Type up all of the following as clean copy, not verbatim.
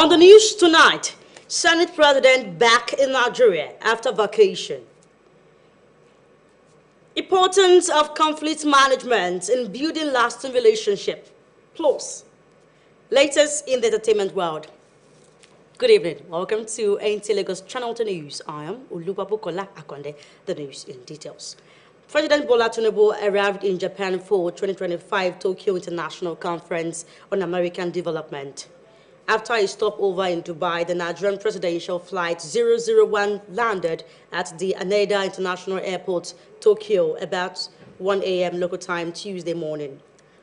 On the news tonight, Senate President back in Nigeria after vacation. Importance of conflict management in building lasting relationship. Plus, latest in the entertainment world. Good evening. Welcome to Nta Ch News. I am Oluwabukola Akonde. The news in details. President Bola Tinubu arrived in Japan for 2025 Tokyo International Conference on American Development. After a stopover in Dubai, the Nigerian presidential flight 001 landed at the Haneda International Airport, Tokyo, about 1 a.m. local time Tuesday morning.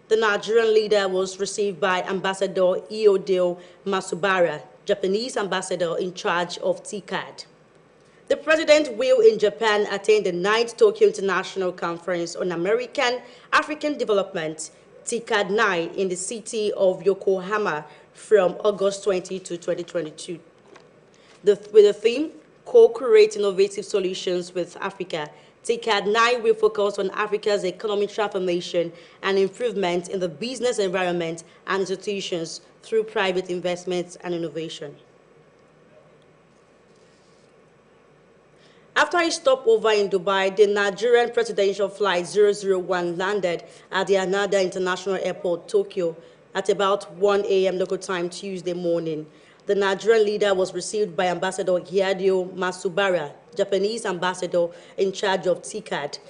The Nigerian leader was received by Ambassador Iodeo Masubara, Japanese ambassador in charge of TCAD. The president will in Japan attend the 9th Tokyo International Conference on African Development, TCAD 9, in the city of Yokohama from August 20 to 2022. With the theme, Co-Create Innovative Solutions with Africa, TCAD 9 will focus on Africa's economic transformation and improvement in the business environment and institutions through private investments and innovation. After a stopover in Dubai, the Nigerian presidential flight 001 landed at the Haneda International Airport, Tokyo, at about 1 a.m. local time Tuesday morning. The Nigerian leader was received by Ambassador Iodeo Masubara, Japanese ambassador in charge of TCAD.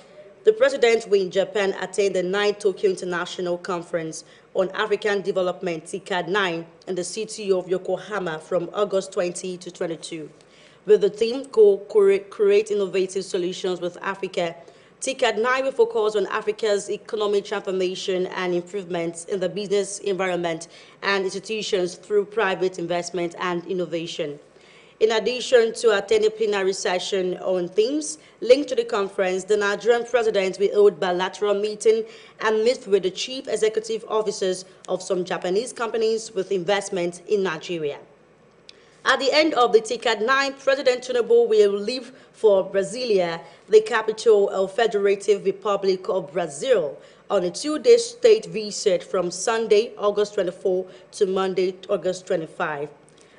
The president will in Japan attend the 9th Tokyo International Conference on African Development, TCAD 9, in the city of Yokohama from August 20 to 22. With the theme, Create Innovative Solutions with Africa, TCAD 9 will focus on Africa's economic transformation and improvements in the business environment and institutions through private investment and innovation. In addition to attending plenary session on themes linked to the conference, the Nigerian president will hold bilateral meeting and meet with the chief executive officers of some Japanese companies with investment in Nigeria. At the end of the TCAD 9, President Tinubu will leave for Brasilia, the capital of Federative Republic of Brazil, on a 2-day state visit from Sunday, August 24 to Monday, August 25.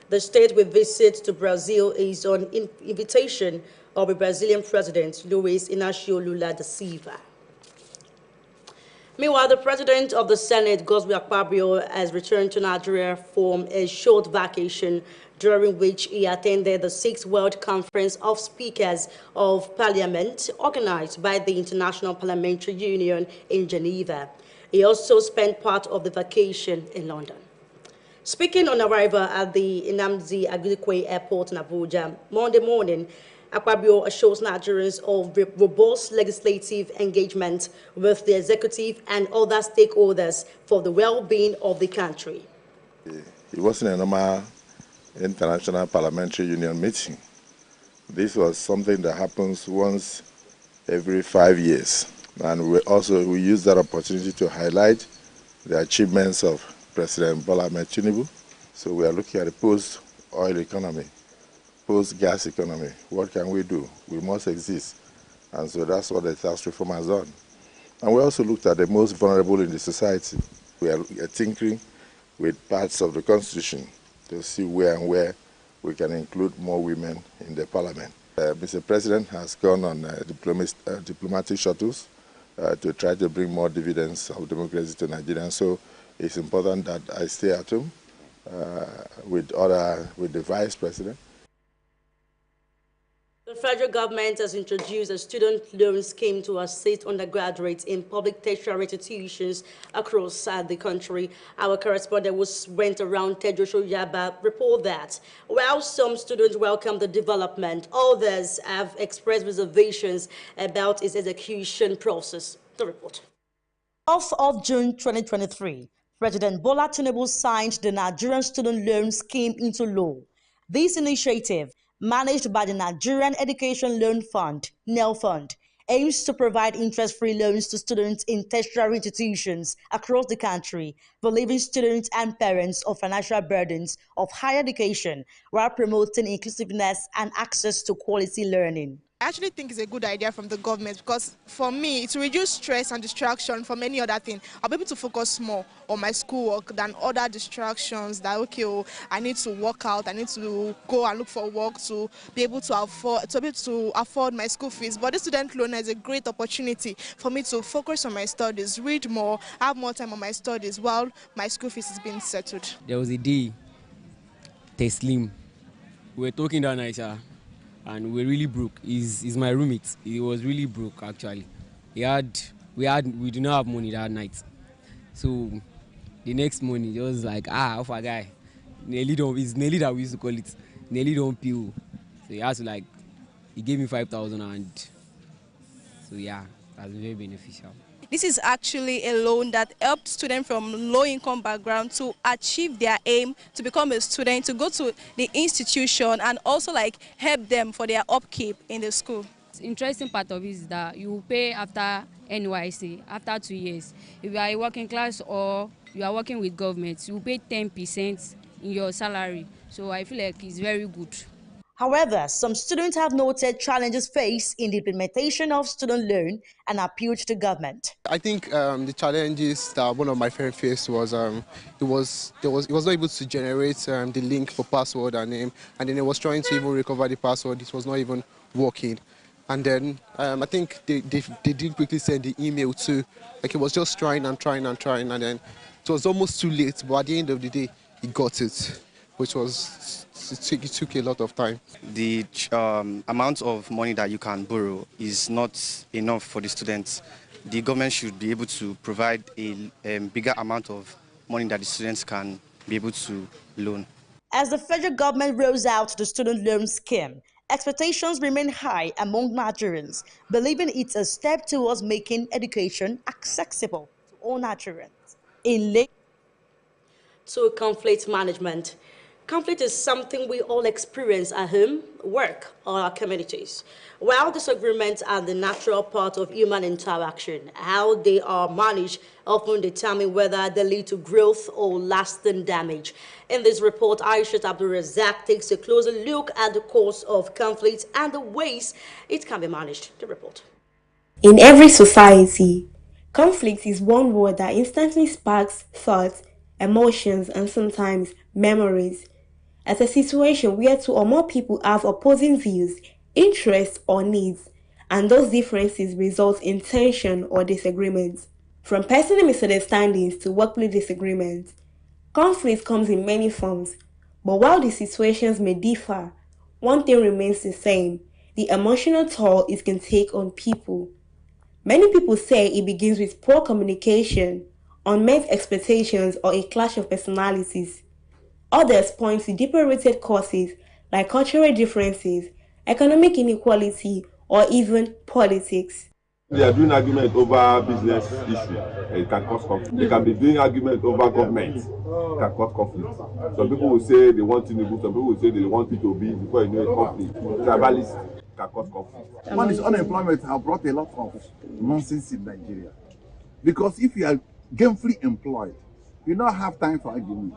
The state will visit to Brazil is on invitation of the Brazilian President, Luiz Inácio Lula da Silva. Meanwhile, the President of the Senate, Godswill Akpabio, has returned to Nigeria for a short vacation, during which he attended the 6th World Conference of Speakers of Parliament, organized by the International Parliamentary Union in Geneva. He also spent part of the vacation in London. Speaking on arrival at the Nnamdi Azikiwe Airport in Abuja, Monday morning, Akpabio assures Nigerians of robust legislative engagement with the executive and other stakeholders for the well-being of the country. It wasn't a normal International Parliamentary Union meeting. This was something that happens once every 5 years. And we use that opportunity to highlight the achievements of President Bola Tinubu. So we are looking at the post-oil economy, post-gas economy. What can we do? We must exist. And so that's what the tax reform has done. And we also looked at the most vulnerable in the society. We are tinkering with parts of the Constitution to see where we can include more women in the parliament. Mr. President has gone on diplomatic shuttles to try to bring more dividends of democracy to Nigeria. So it's important that I stay at home with the Vice President. The federal government has introduced a student loan scheme to assist undergraduates in public tertiary institutions across the country. Our correspondent who went around Tedrosho Yaba report that while some students welcome the development, others have expressed reservations about its execution process. The report. 12th of June 2023, President Bola Tinubu signed the Nigerian Student Loan Scheme into law. This initiative, managed by the Nigerian Education Loan Fund, NEL Fund, aims to provide interest-free loans to students in tertiary institutions across the country, relieving students and parents of financial burdens of higher education while promoting inclusiveness and access to quality learning. I actually think it's a good idea from the government because for me, it will reduce stress and distraction from any other thing. I'll be able to focus more on my schoolwork than other distractions that, okay, oh, I need to work out, I need to go and look for work to be able to afford my school fees. But the student loan is a great opportunity for me to focus on my studies, read more, have more time on my studies while my school fees is being settled. There was a day, Teslim, we were talking that night, and we were really broke. He's my roommate. He was really broke actually. We do not have money that night. So the next morning, he was like, off a guy. It's Nelly that we used to call it. Nelly don't peel. So he gave me 5,000, and so yeah, that's very beneficial. This is actually a loan that helps students from low-income background to achieve their aim to become a student, to go to the institution, and also help them for their upkeep in the school. The interesting part of it is that you pay after NYC, after 2 years. If you are a working class or you are working with government, you pay 10% in your salary. So I feel like it's very good. However, some students have noted challenges faced in the implementation of student loan and appealed to government. I think the challenges that one of my friends faced was he was not able to generate the link for password and name, and then he was trying to even recover the password. It was not even working. And then I think they did quickly send the email too. He was just trying, and then it was almost too late. But at the end of the day, he got it, which it took a lot of time. The amount of money that you can borrow is not enough for the students. The government should be able to provide a bigger amount of money that the students can be able to loan. As the federal government rolls out the student loan scheme, expectations remain high among Nigerians, believing it's a step towards making education accessible to all Nigerians. To conflict management. Conflict is something we all experience at home, work, or our communities. While disagreements are the natural part of human interaction, how they are managed often determine whether they lead to growth or lasting damage. In this report, Aishat Abdul-Razak takes a closer look at the cause of conflict and the ways it can be managed. The report. In every society, conflict is one word that instantly sparks thoughts, emotions, and sometimes memories. As a situation where two or more people have opposing views, interests, or needs, and those differences result in tension or disagreements. From personal misunderstandings to workplace disagreements, conflict comes in many forms, but while the situations may differ, one thing remains the same: the emotional toll it can take on people. Many people say it begins with poor communication, unmet expectations, or a clash of personalities. Others point to deeper-rooted causes like cultural differences, economic inequality, or even politics. They are doing argument over business issue, it can cause conflict. They can be doing argument over government, it can cause conflict. Some people will say they want Tinubu, some people will say they want it to be before you know a conflict. Tribalism can cause conflict. One is unemployment have brought a lot of nonsense in Nigeria. Because if you are gainfully employed, you don't have time for argument.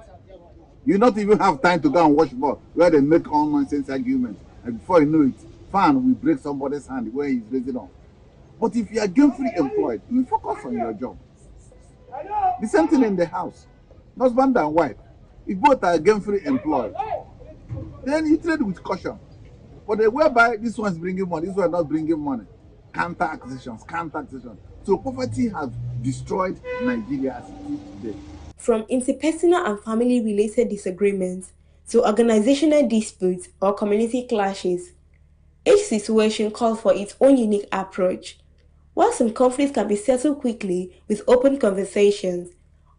You not even have time to go and watch ball where they make all nonsense arguments. And before you know it, fan will break somebody's hand where he's raising on. But if you are gainfully employed, you focus on your job. The same thing in the house. Husband and wife. If both are gainfully employed, then you trade with caution. But whereby this one is bringing money, this one is not bringing money. Counter acquisitions. So poverty has destroyed Nigeria as it is today. From interpersonal and family-related disagreements to organizational disputes or community clashes, each situation calls for its own unique approach. While some conflicts can be settled quickly with open conversations,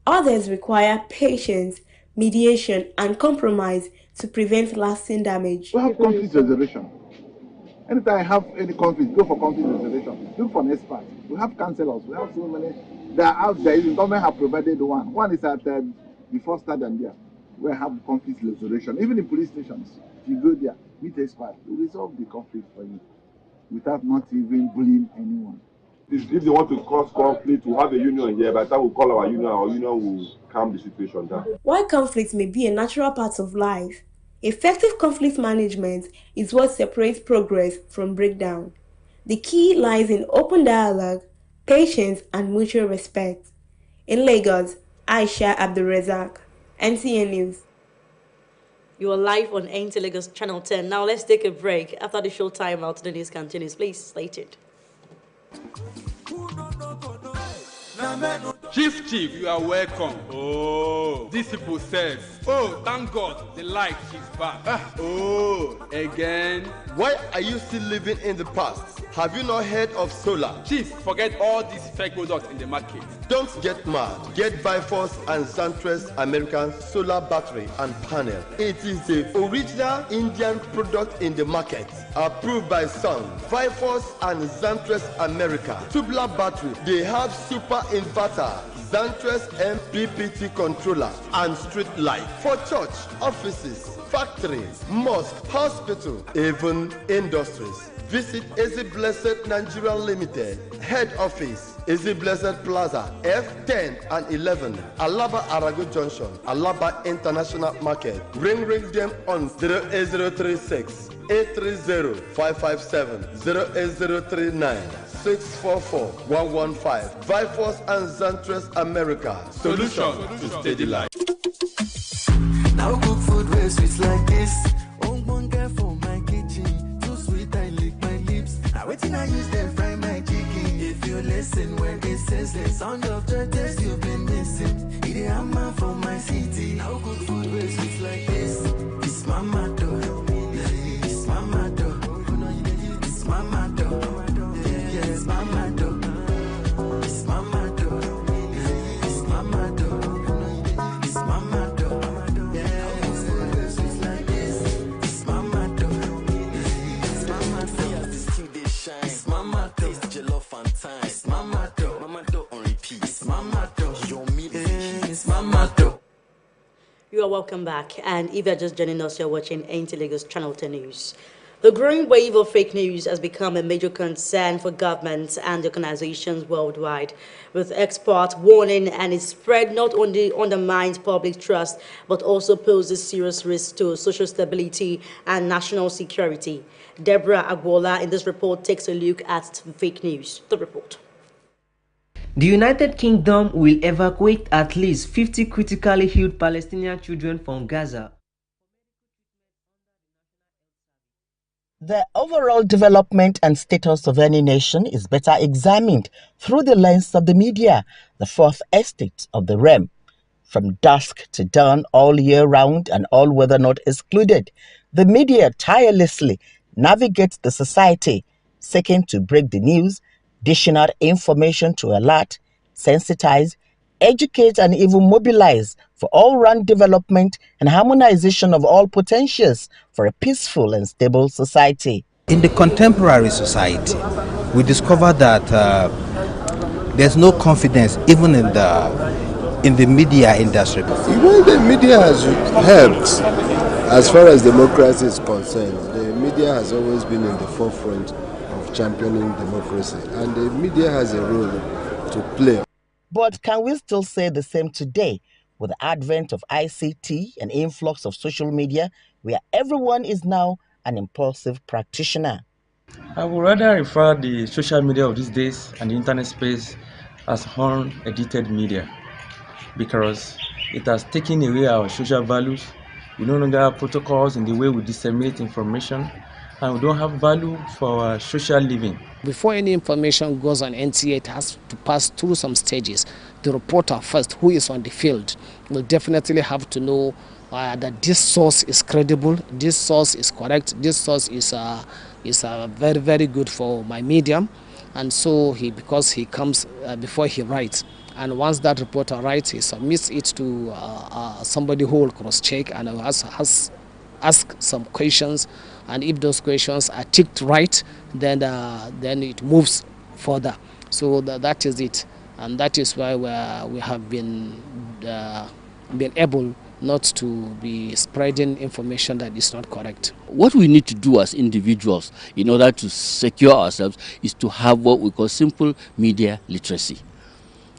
others require patience, mediation, and compromise to prevent lasting damage. We have conflict resolution. Anytime I have any conflict, go for conflict resolution. Look for an expert. We have counselors. We have so many. They are out there. Even government have provided one. One is at the first stadium there, where I have conflict resolution. Even in police stations, if you go there, meet experts, they resolve the conflict for you without not even bullying anyone. If they want to cause conflict, we have a union here. By the time we call our union will calm the situation down. While conflict may be a natural part of life, Effective conflict management is what separates progress from breakdown. The key lies in open dialogue, patience, and mutual respect. In Lagos, Aisha Abdulrazak, NTN News. You are live on Nta Lagos Channel 10. Now let's take a break. After the show time out, the news continues. Please stay tuned. Chief, you are welcome. Oh, this people says, oh, thank God, the light is back. Oh, again. Why are you still living in the past? Have you not heard of solar? Chief, forget all these fake products in the market. Don't get mad. Get Viforce and Zantres American solar battery and panel. It is the original Indian product in the market. Approved by Sun. Viforce and Zantres America. Tubular battery. They have super inverter, Zantres MPPT controller, and street light for church, offices, factories, mosque, hospital, even industries. Visit Easy Blessed Nigeria Limited, head office, Easy Blessed Plaza, F10 and 11, Alaba Arago Junction, Alaba International Market. Ring them on 08036 830 557 08039 644 115. Viforce and Zantres America. Solution to steady life. Now cook food where sweet like this. One girl for my kitchen. Too sweet I lick my lips. Now waiting I use them fry my chicken. If you listen when it says the sound of the taste you've been missing. It is a man for my city. Now cook food where sweet like this. It's mama door. It's mama door. It's mama door. Yes, mama door. It's mama door. It's mama door. It's mama door. You are welcome back, and if you're just joining us, you're watching Nta Lagos Channel 10 News. The growing wave of fake news has become a major concern for governments and organizations worldwide, with experts warning and its spread not only undermines public trust, but also poses serious risks to social stability and national security. Deborah Agbola in this report takes a look at fake news. The report. The United Kingdom will evacuate at least 50 critically ill Palestinian children from Gaza. The overall development and status of any nation is better examined through the lens of the media, the fourth estate of the realm. From dusk to dawn, all year round and all weather not excluded, the media tirelessly navigates the society, seeking to break the news, dishing out information to alert, sensitize, educate and even mobilize for all-round development and harmonization of all potentials for a peaceful and stable society. In the contemporary society, we discover that there's no confidence even in the media industry. Even the media has helped as far as democracy is concerned. The media has always been in the forefront of championing democracy, and the media has a role to play. But can we still say the same today with the advent of ICT and influx of social media, where everyone is now an impulsive practitioner? I would rather refer the social media of these days and the internet space as unedited media, because it has taken away our social values. We no longer have protocols in the way we disseminate information, and we don't have value for our social living. Before any information goes on NTA, it has to pass through some stages. The reporter first, who is on the field, will definitely have to know that this source is credible, this source is correct, this source is very, very good for my medium. And so because he comes before he writes. And once that reporter writes, he submits it to somebody who will cross-check and ask some questions. And if those questions are ticked right, then it moves further. So that is it, and that is why we have been able not to be spreading information that is not correct. What we need to do as individuals in order to secure ourselves is to have what we call simple media literacy.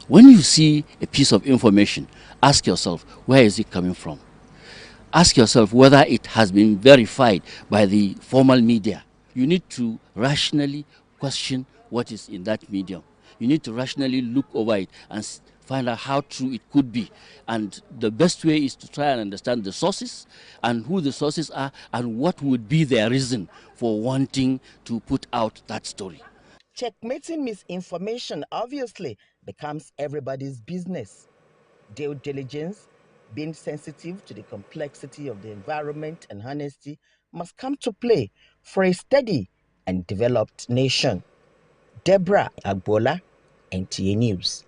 When you see a piece of information, ask yourself, where is it coming from? ask yourself whether it has been verified by the formal media. You need to rationally question what is in that medium. You need to rationally look over it and find out how true it could be. And the best way is to try and understand the sources and who the sources are and what would be their reason for wanting to put out that story. Checkmating misinformation obviously becomes everybody's business. Due diligence, being sensitive to the complexity of the environment, and honesty must come to play for a steady and developed nation. Deborah Agbola, NTA News.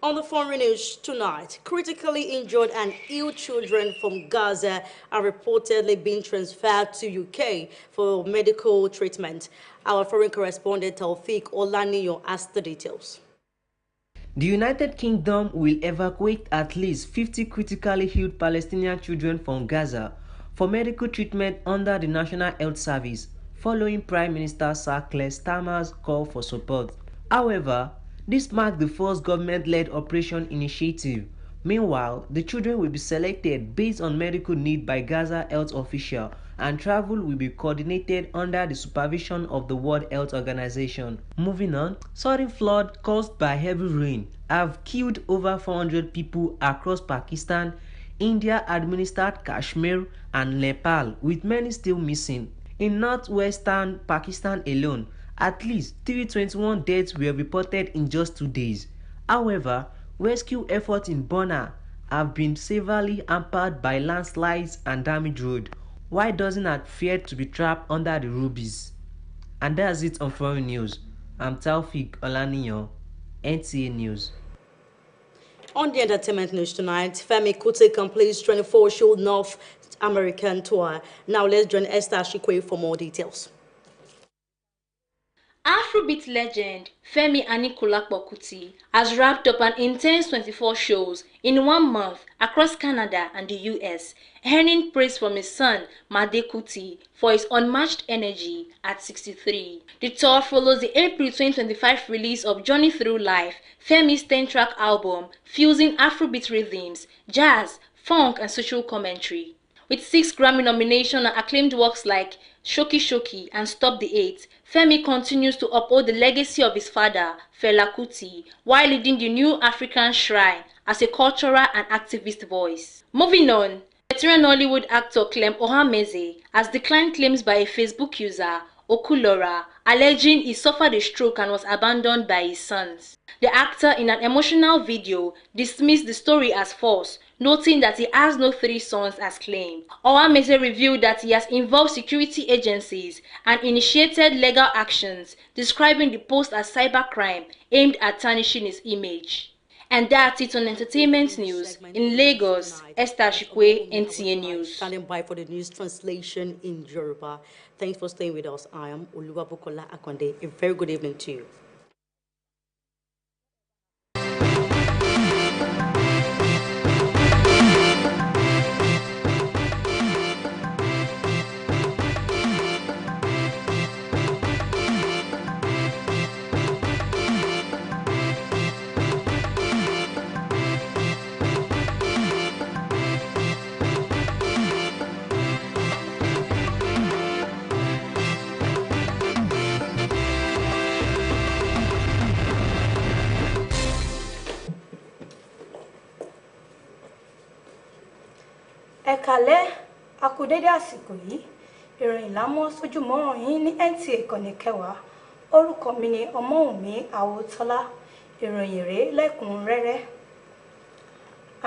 On the foreign news tonight, critically injured and ill children from Gaza are reportedly being transferred to UK for medical treatment. Our foreign correspondent Taufik Olaniyo has the details. The United Kingdom will evacuate at least 50 critically ill Palestinian children from Gaza for medical treatment under the National Health Service, following Prime Minister Sir Keir Starmer's call for support. However, this marks the first government-led operation initiative. Meanwhile, the children will be selected based on medical need by Gaza health officials, and travel will be coordinated under the supervision of the World Health Organization. Moving on, sudden flood caused by heavy rain have killed over 400 people across Pakistan, India-administered Kashmir, and Nepal, with many still missing. In northwestern Pakistan alone, at least 321 deaths were reported in just 2 days. However, rescue efforts in Borna have been severely hampered by landslides and damaged roads, while dozens had feared to be trapped under the rubies. And that's it on foreign news. I'm Taufik Olaniyo, NTA News. On the entertainment news tonight, Femi Kuti completes 24-show North American tour. Now let's join Esther Ashikwe for more details. Afrobeat legend Femi Anikulapo Kuti has wrapped up an intense 24 shows in 1 month across Canada and the US, earning praise from his son Made Kuti for his unmatched energy at 63. The tour follows the April 2025 release of Journey Through Life, Femi's 10-track album fusing Afrobeat rhythms, jazz, funk and social commentary. With 6 Grammy nominations and acclaimed works like Shoki Shoki and Stop the Hate, Femi continues to uphold the legacy of his father, Fela Kuti, while leading the New African Shrine as a cultural and activist voice. Moving on, veteran Hollywood actor Clem Ohameze has declined claims by a Facebook user, Okulora, alleging he suffered a stroke and was abandoned by his sons. The actor, in an emotional video, dismissed the story as false, noting that he has no 3 sons as claimed. Ohameze revealed that he has involved security agencies and initiated legal actions, describing the post as cybercrime aimed at tarnishing his image. And that's it on entertainment news. In Lagos, Esther Ashikwe, NTA News. Standing by for the news translation in Yoruba. Thanks for staying with us. I am Oluwabukola Akonde. A very good evening to you. Ẹ̀kálẹ́ akudede àsìkò yìí ìròyìn lámọ́ sójúmọ́ yín ní NTA ìkànnì 10. Orúkọ mi ni Ọmọ́wùnmí Àwòtọ́lá. Ìròyìn rèé lẹ́kùnrẹ́rẹ́.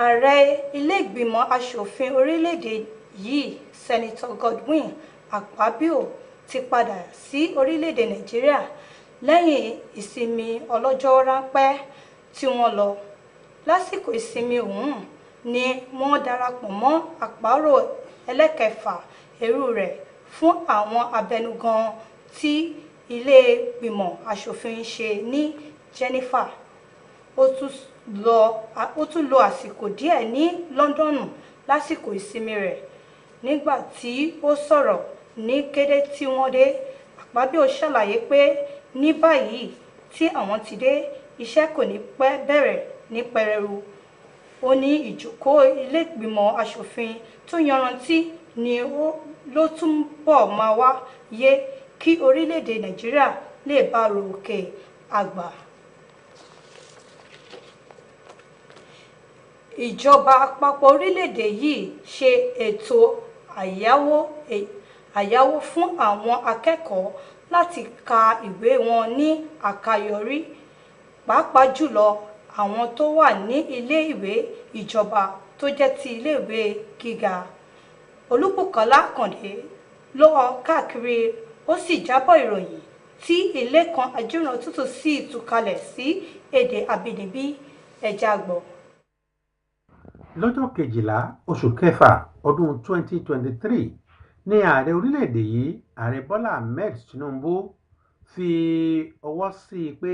Ààrẹ ilé ìgbìmọ̀ aṣòfin orílẹ̀-èdè yìí Senator Godwin Akpabio ti padà sí orílẹ̀-èdè Nàìjíríà lẹ́yìn ìsinmi ọlọ́jọ́ ráńpẹ́ tí wọ́n lọ. Lásìkò ìsinmi ọ̀hún ni wọ́n darapọ̀ mọ́ àpérò ẹlẹ́kẹfà irú rẹ̀ fún àwọn abẹnugan tí ilé ìgbìmọ̀ aṣòfin ṣe ní Geneva. Ó tún lo àsìkò díẹ̀ ní London lásìkò ìsinmi rẹ̀. Nígbà tí ó sọ̀rọ̀ ní kété tí wọ́n dé, Akpabio ṣàlàyé pé ní báyìí tí àwọn ti dé, iṣẹ́ kò ní pẹ́ bẹ̀rẹ̀ ní pẹrẹu. ó ní ìjókòó ilé ìgbìmọ̀ aṣòfin tó yanrantí ni ló túnbọ̀ máa wáyé kí orílẹ̀-èdè Nàìjíríà lè bá ròkè àgbà. Ìjọba àpapọ̀ orílẹ̀-èdè yìí ṣe ètò àyáwó fún àwọn akẹ́kọ̀ọ́ láti ka ìwé wọn ní àkàyọrí, pàápàá jùlọ àwọn tó wà ní ilé-ìwé ìjọba tó jẹ́ ti ilé-ìwé gíga. Olúbùkọ́lá Àkàndé lọ káàkiri ó sì jábọ̀ ìròyìn tí ilé kan ajírantútù sì tú kalẹ̀ sí èdè abínibí ẹja gbọ́. Lọ́jọ́ 12 oṣù kẹfà ọdún 2023 ní ààrẹ orílẹ̀-èdè yìí ààrẹ Bọ́lá Ahmed Tinubu fi ọwọ́ sí i pé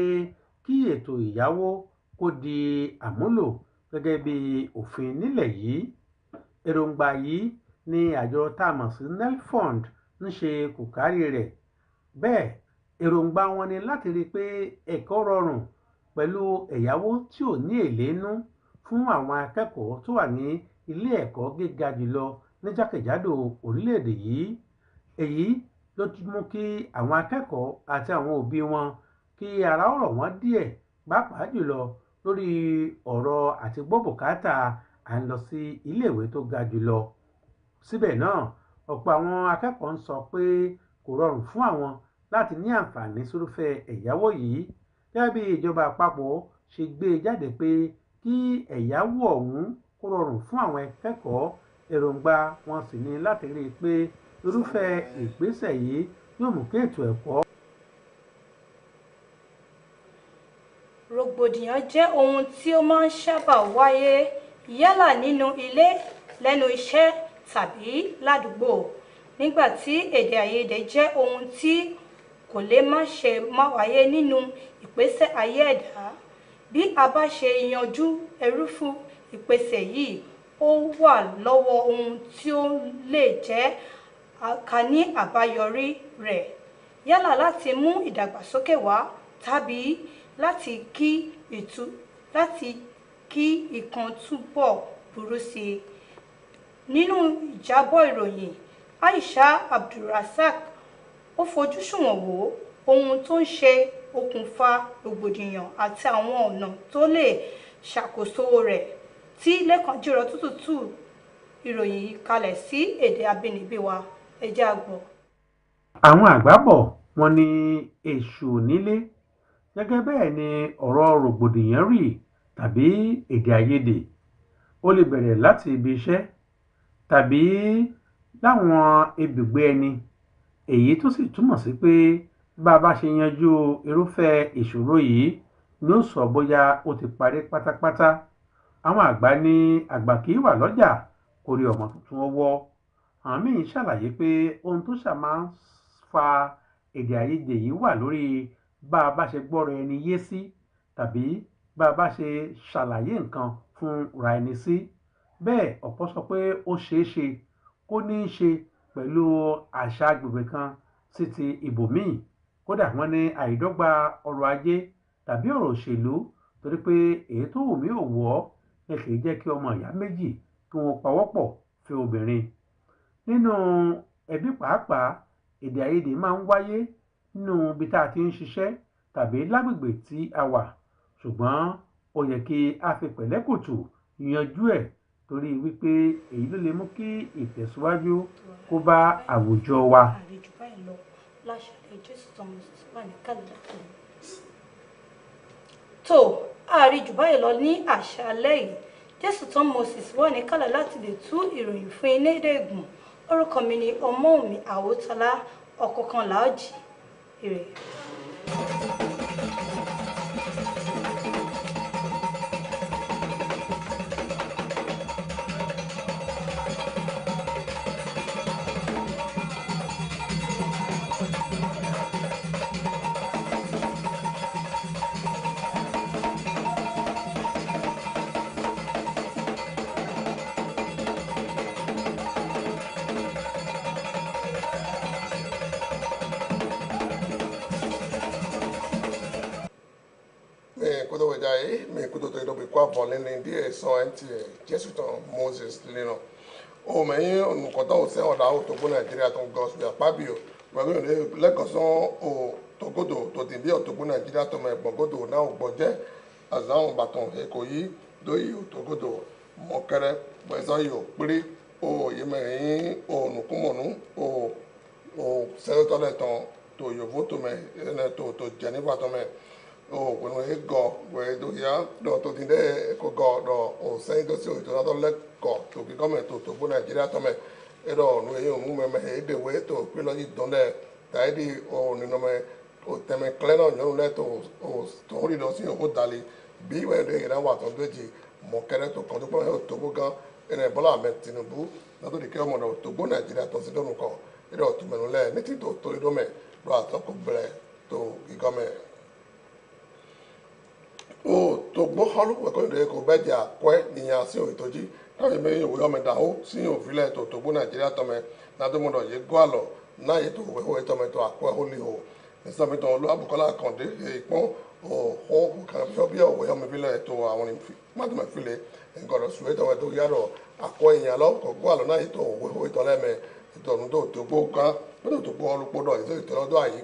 kí ètò ìyáwó kó di àmúlò gẹ́gẹ́ bí òfin nílẹ̀ yìí. Èròǹgbà yìí ni àjọ tá a mọ̀ sí NELFund ń ṣe kòkárí rẹ̀. Bẹ́ẹ̀ èròǹgbà wọn ni láti rí i pé ẹ̀kọ́ rọrùn pẹ̀lú ẹ̀yáwó tí ò ní èlé nú fún àwọn akẹ́kọ̀ọ́ tó wà ní ilé ẹ̀kọ́ gíga jùlọ ní jákèjádò orílẹ̀-èdè yìí. Èyí ló ti mú kí àwọn akẹ́kọ̀ọ́ àti àwọn òbí wọn kí ara ọ̀rọ̀ wọn díẹ̀, pàápàá jùlọ lórí ọ̀rọ̀ àti gbọ́ bùkátà à ń lọ sí iléèwé tó ga jùlọ. Síbẹ̀ náà, ọ̀pọ̀ àwọn akẹ́kọ̀ọ́ ń sọ pé kò rọrùn fún àwọn láti ní àǹfààní sírúfẹ́ ẹ̀yáwó yìí, gẹ́gẹ́ bí ìjọba àpapọ̀ ṣe gbé e jáde pé kí ẹ̀yáwó ọ̀hún kó rọrùn fún àwọn akẹ́kọ̀ọ́. Èròǹgbà wọn sì ni láti rí i pé irúfẹ́ ìgbésẹ̀ yìí yóò mú kí ètò ẹ̀kọ́. Rògbòdìyàn jẹ́ ohun tí ó máa ń sábà wáyé yálà nínú ilé, lẹ́nu iṣẹ́ tàbí ládùúgbò. Nígbà tí èdè àìyedè jẹ́ ohun tí kò lè má wáyé nínú ìgbésí ayé ẹ̀dá. Bí a bá ṣe yanjú irúfẹ́ ìpèsè yìí, ó wà lọ́wọ́ ohun tí ó lè jẹ́ ká ní àbáyọrí rẹ̀, yálà láti mú ìdàgbàsókè wá tàbí láti kí ìkan túbọ̀ burú sí i. Nínú ìjábọ̀ ìròyìn, Aisha Abdulrasaq ó fojú sùnwọ̀n wò ohun tó ń ṣe okùnfà rògbòdìyàn àti àwọn ọ̀nà tó lè ṣàkóso rẹ̀, tí Lẹ́kan Jírọ̀tútù tú ìròyìn yìí kalẹ̀ sí èdè abínibí wa. Ẹ jẹ́ á gbọ́. Àwọn àgbà bọ̀ wọ́n ní èṣù nílé, gẹ́gẹ́ bẹ́ẹ̀ ni ọ̀rọ̀ rògbòdìyàn rí tàbí èdè àìyedè. Ó lè bẹ̀rẹ̀ láti ibi iṣẹ́ tàbí láwọn ibùgbé ẹni, èyí tó sì túmọ̀ sí pé bá a bá ṣe yanjú irúfẹ́ ìṣòro yìí ni ó sọ bóyá ó ti parí pátápátá. Àwọn àgbà ní àgbà kì í wà lọ́jà kó rí ọmọ tuntun ọwọ́. Àwọn míì ṣàlàyé pé ohun tó máa ń fa èdè àìyedè yìí wà lórí bá a bá ṣe gbọ́ra ẹni yé sí tàbí bá a bá ṣe ṣàlàyé nǹkan fún ra ẹni sí. Bẹ́ẹ̀ ọ̀pọ̀ sọ pé ó ṣeé ṣe kó ní í ṣe pẹ̀lú àṣà agbègbè kan sí ti ibòmíì. Kódà wọ́n ní àìdọ́gba ọrọ̀ ajé tàbí ọ̀rọ̀ òṣèlú, torí pé èyí tó wù mí ò wọ̀ ọ́ ẹ kì í jẹ́ kí ọmọ ìyá méjì kí wọ́n pawọ́pọ̀ fẹ́ obìnrin. Nínú ẹbí pàápàá, èdè àìyedè máa ń wáyé nínú ibi tá a ti ń ṣiṣẹ́ tàbí lágbègbè tí a wà, ṣùgbọ́n ó yẹ kí a fi pẹ̀lẹ́kùtù yanjú ẹ̀, torí wípé èyí ló lè mú kí ìtẹ̀síwájú kó bá àwùjọ wa. Tó àárín jù báyìí lọ ní àṣálẹ́ yìí. Jésù tán Moses wà ní kálẹ̀ láti lè tú ìròyìn fún iná èdè Ègùn. Orúkọ mi ni Ọmọ́wùnmí Àwòtọ́lá, ọ̀kọ̀ọ̀kan làájì. Ire. kudo wejai me kudo to be kwa bolen in die so anti Jesuit Moses lino o me yin ko to se oda o to bo Nigeria to gospel apabio we go le koson o togodo to tin bi o to bo Nigeria to me gbogodo na o gboje azan baton e ko yi do yi o togodo mo kere we so yo piri o ye me yin o nukumonu o se to le ton to yo voto me ene to Geneva to me o bueno e go we do ya do to tinde ko go do o se do so to do le go to ki come to bo Nigeria to me e do no e mu me e de we to pe lo yi don le dai di o ni no me o te me kleno no le to o to ri do si o dali bi we de ra wa to do ji mo kere to ko to po to bo gan ene Bola Ahmed Tinubu na to di ke mo do to bo Nigeria to si do no ko e do to me no le ni ti to do me do atoko bre to ki come o to gbọ́ họ́lù pẹ̀kọ́ ìdè kò bẹ́ẹ̀ jẹ́ àkọ́ ìyẹn sí òyìn tó jí káwé mẹ́rin òwe ọmọ ẹ̀dá ó sí òfìlẹ̀ tó tó gbó Nàìjíríà tọmẹ nàdúmọ̀dọ̀ yìí gbọ́ àlọ́ náà yìí tó òwe òwe tọmẹ tó àkọ́ ó lè hò nísàmì tó olú Abùkọ́lá Àkàndé ìpọ́n ọ̀hún kan bí òwe ọmọ ìbílẹ̀ tó àwọn mọ́tòmọ̀ ìfilẹ̀ ìgọ̀dọ̀ sùwé tọmẹ tó yàrá àkọ́ ìyẹn lọ kọ̀ gbọ́ àlọ́ náà yìí tó òwe òwe tọ́lẹ́mẹ ìtọ̀nù tó gbó kan tó gbó ọlùpọ̀dọ̀ ìtọ́lọ́dọ̀ àyè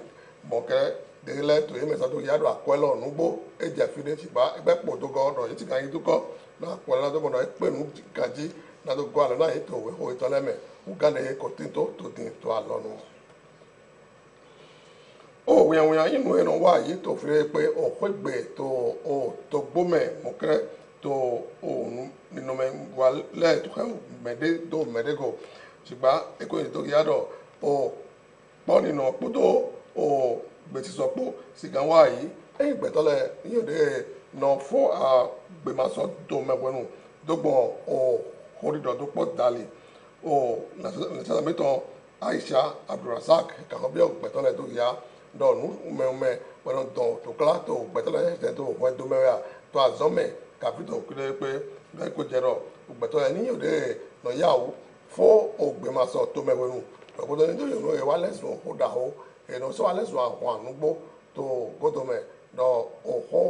mọ̀kẹ́ dele to yeme sa to yado akwelo nugbo eja fide fiba egbe po to go do yiti kan yitu ko na akwelo to mo no pe nu kaji na to go alo na yito we ho ito leme ugane ko tinto to tin to alo no o we inu eno wa yi to fi pe o pegbe to o to gbome mo kre to o ninu me wa le to kan mede do medego siba e ko to yado o po ninu podo o gbèsè sọpọ sìgá wá yìí ẹ̀yìn gbẹtọlẹ yìí de nà fún gbèmàsọ tó mẹwẹnu dọgbọn orídọ tó pọ dálì nàṣàmìtàn Aisha Abdulrasaq kàkọ bí gbẹtọlẹ tó yá dọ̀nù mẹwẹmẹ pẹ̀lú dọ̀ tó kla tó gbẹtọlẹ ẹsẹ tó wọ́n tó mẹwàá tó àzọ́mẹ kàfítọ̀ kílẹ̀ pé lẹ́kọ̀ọ́ jẹrọ gbẹtọlẹ níyìí de nà yàwó fún gbèmàsọ tó mẹwẹnu gbẹtọlẹ nítorí ìlú ẹ̀ wá lẹ́sùn ó dà ó eno so ale so àwọn anugbo to godome do oho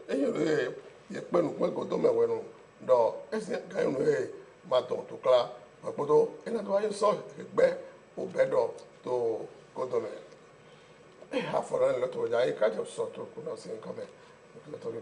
eyin re ye penu pe godome wenu do ese ga enu e ma to kla papoto ena do ayo so egbe obedo to godome e ha fora le to ja e ka jo so to kuna sin come to do